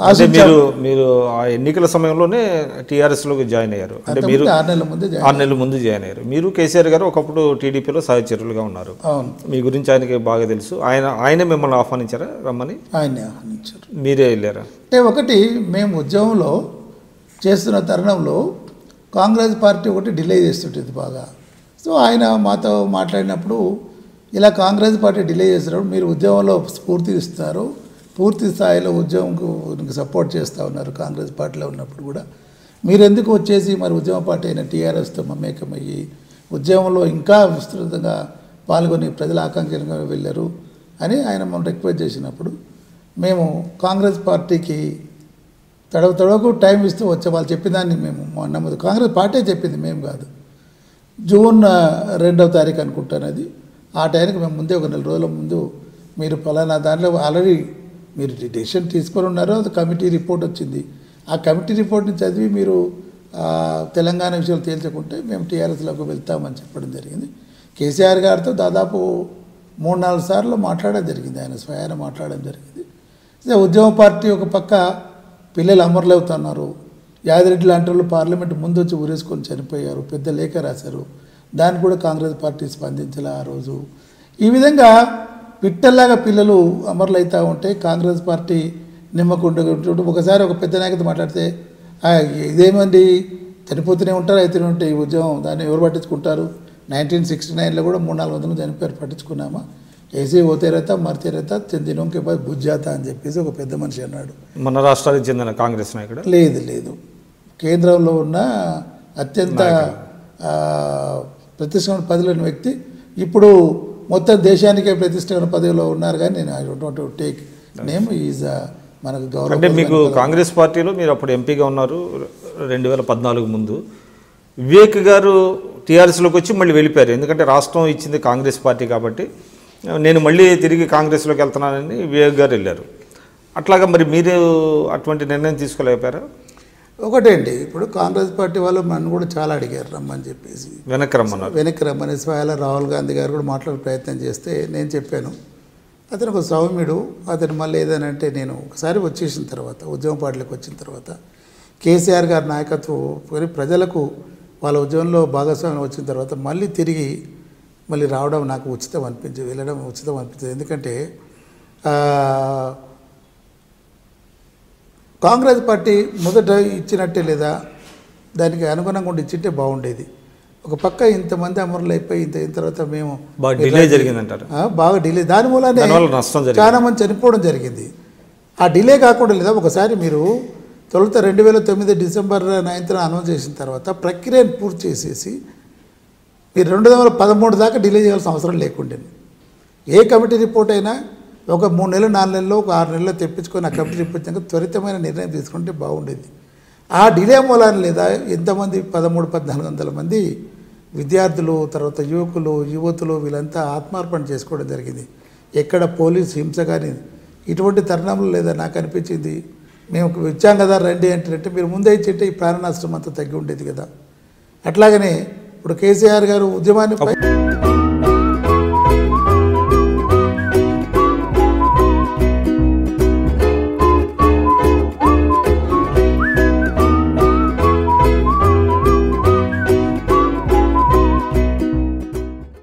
అంటే మీరు ఆ ఎన్నికల సమయంలోనే టీఆర్ఎస్లోకి జాయిన్ అయ్యారు. అంటే మీరు 6 నెలల ముందు జాయిన్ అయ్యారు. మీరు కేసీఆర్ గారు ఒకప్పుడు టీడీపీలో సహచరులుగా ఉన్నారు. మీ గురించి ఆయనకి బాగా తెలుసు. ఆయనే మిమ్మల్ని ఆహ్వానించారా రమ్మని? ఆయనే ఆహ్వానించారు. మీరే వెళ్ళారా? అంటే ఒకటి మేము ఉద్యమంలో చేస్తున్న తరుణంలో కాంగ్రెస్ పార్టీ ఒకటి డిలే చేస్తుంటుంది బాగా. సో ఆయన మాతో మాట్లాడినప్పుడు ఇలా కాంగ్రెస్ పార్టీ డిలే చేస్తున్నప్పుడు మీరు ఉద్యమంలో స్ఫూర్తి ఇస్తారు, పూర్తి స్థాయిలో ఉద్యమంకు సపోర్ట్ చేస్తూ ఉన్నారు కాంగ్రెస్ పార్టీలో ఉన్నప్పుడు కూడా, మీరు ఎందుకు వచ్చేసి మరి ఉద్యమ పార్టీ అయిన టీఆర్ఎస్తో మమేకమయ్యి ఉద్యమంలో ఇంకా విస్తృతంగా పాల్గొని ప్రజల ఆకాంక్షగా వెళ్ళారు అని ఆయన మనం రిక్వెస్ట్ చేసినప్పుడు మేము కాంగ్రెస్ పార్టీకి తడవకు టైం ఇస్తూ వచ్చే వాళ్ళు చెప్పిన మేము నమ్మదు. కాంగ్రెస్ పార్టీ చెప్పింది, మేము కాదు. జూన్ 2వ తారీఖు అనుకుంటాను అది. ఆ టైంకి మేము ముందే ఒక 4 రోజుల ముందు మీరు ఫలానా దాంట్లో ఆల్రెడీ మీరు డెసిషన్ తీసుకొని ఉన్నారో అది కమిటీ రిపోర్ట్ వచ్చింది. ఆ కమిటీ రిపోర్ట్ని చదివి మీరు తెలంగాణ విషయాలు తేల్చుకుంటే మేము టీఆర్ఎస్లోకి వెళ్తామని చెప్పడం జరిగింది. కేసీఆర్ గారితో దాదాపు 3-4 సార్లు మాట్లాడడం జరిగింది. ఆయన స్వయాన మాట్లాడడం జరిగింది. ఉద్యమ పార్టీ ఒక పక్క పిల్లలు అమరులవుతున్నారు, యాదిరెడ్డి లాంటి వాళ్ళు పార్లమెంట్ ముందు వచ్చి ఊరేసుకొని చనిపోయారు, పెద్ద లేఖ రాశారు, దాన్ని కూడా కాంగ్రెస్ పార్టీ స్పందించాలి ఆ రోజు. ఈ విధంగా పిట్టల్లాగా పిల్లలు అమరులవుతూ ఉంటే కాంగ్రెస్ పార్టీ నిమ్మకుండా ఒకసారి ఒక పెద్ద నాయకుడు మాట్లాడితే ఇదేమండి చనిపోతూనే ఉంటారు, అయితేనే ఉంటాయి ఈ ఉద్యమం, దాన్ని ఎవరు పట్టించుకుంటారు, 1969లో కూడా 300-400 చనిపోయారు, పట్టించుకున్నామా, ఏసీ పోతే రేతా మరితే రేతా చెందినోంకే బాద్ బుజ్జాతా అని చెప్పేసి ఒక పెద్ద మనిషి అన్నాడు. మన రాష్ట్రానికి చెందిన కాంగ్రెస్ నాయకుడు? లేదు, కేంద్రంలో ఉన్న అత్యంత ప్రతిష్టమైన పదవిలోని వ్యక్తి, ఇప్పుడు మొత్తం దేశానికే ప్రతిష్టమైన పదవిలో ఉన్నారు. కానీ నేను I don't want to take name, is మనకు గౌరవం. అంటే మీకు కాంగ్రెస్ పార్టీలో మీరు అప్పుడు ఎంపీగా ఉన్నారు 2014 ముందు. వివేక్ గారు టీఆర్ఎస్లోకి వచ్చి మళ్ళీ వెళ్ళిపోయారు, ఎందుకంటే రాష్ట్రం ఇచ్చింది కాంగ్రెస్ పార్టీ కాబట్టి నేను మళ్ళీ తిరిగి కాంగ్రెస్లోకి వెళ్తున్నానని వివేక్ గారు వెళ్ళారు. అట్లాగా మరి మీరు అటువంటి నిర్ణయం తీసుకోలేకపోయారా? ఒకటేండి, ఇప్పుడు కాంగ్రెస్ పార్టీ వాళ్ళు నన్ను కూడా చాలా అడిగారు రమ్మని చెప్పేసి, వెనక్కి రమ్మని స్వయాల రాహుల్ గాంధీ గారు కూడా మాట్లాడే ప్రయత్నం చేస్తే నేను చెప్పాను అతను ఒక సౌమ్యుడు, అతను మళ్ళీ ఏదనంటే నేను ఒకసారి వచ్చేసిన తర్వాత ఉద్యమ పార్టీలకు వచ్చిన తర్వాత కేసీఆర్ గారి నాయకత్వం ప్రజలకు వాళ్ళ ఉద్యమంలో భాగస్వామ్యం వచ్చిన తర్వాత మళ్ళీ రావడం నాకు ఉచితం అనిపించింది, వెళ్ళడం ఉచితం అనిపించింది. ఎందుకంటే కాంగ్రెస్ పార్టీ మొదట ఇచ్చినట్టే లేదా దానికి అనుగుణంగా ఉండి ఇచ్చింటే బాగుండేది. ఒక పక్క ఇంతమంది అమరులు అయిపోయి అయిన తర్వాత మేము డిలే జరిగిందంటారు, బాగా డిలే, దాని మూలనే చాలా మంది చనిపోవడం జరిగింది. ఆ డిలే కాకుండా లేదా ఒకసారి మీరు తొలుత 2009 డిసెంబర్ 9న అనౌన్స్ చేసిన తర్వాత ప్రక్రియను పూర్తి చేసేసి మీరు 2013 దాకా డిలే చేయాల్సిన అవసరం లేకుండే. ఏ కమిటీ రిపోర్ట్ అయినా ఒక 3 నెలలు 4 నెలల్లో ఒక 6 నెలల్లో తెప్పించుకొని ఆ కమిటీ రిపోర్ట్ త్వరితమైన నిర్ణయం తీసుకుంటే బాగుండేది. ఆ డిలే మూలాన్ని లేదా ఎంతమంది 1300-1400 మంది విద్యార్థులు, తర్వాత యువతులు వీళ్ళంతా ఆత్మార్పణ చేసుకోవడం జరిగింది. ఎక్కడ పోలీస్ హింస కానీ ఇటువంటి తరుణంలో లేదా నాకు అనిపించింది, మేము ఇచ్చాం కదా రండి అంటే మీరు ముందే ఇచ్చింటే ఈ ప్రాణ నష్టం అంతా తగ్గి ఉండేది కదా. అట్లాగనే ఇప్పుడు కేసీఆర్ గారు ఉద్యమాన్ని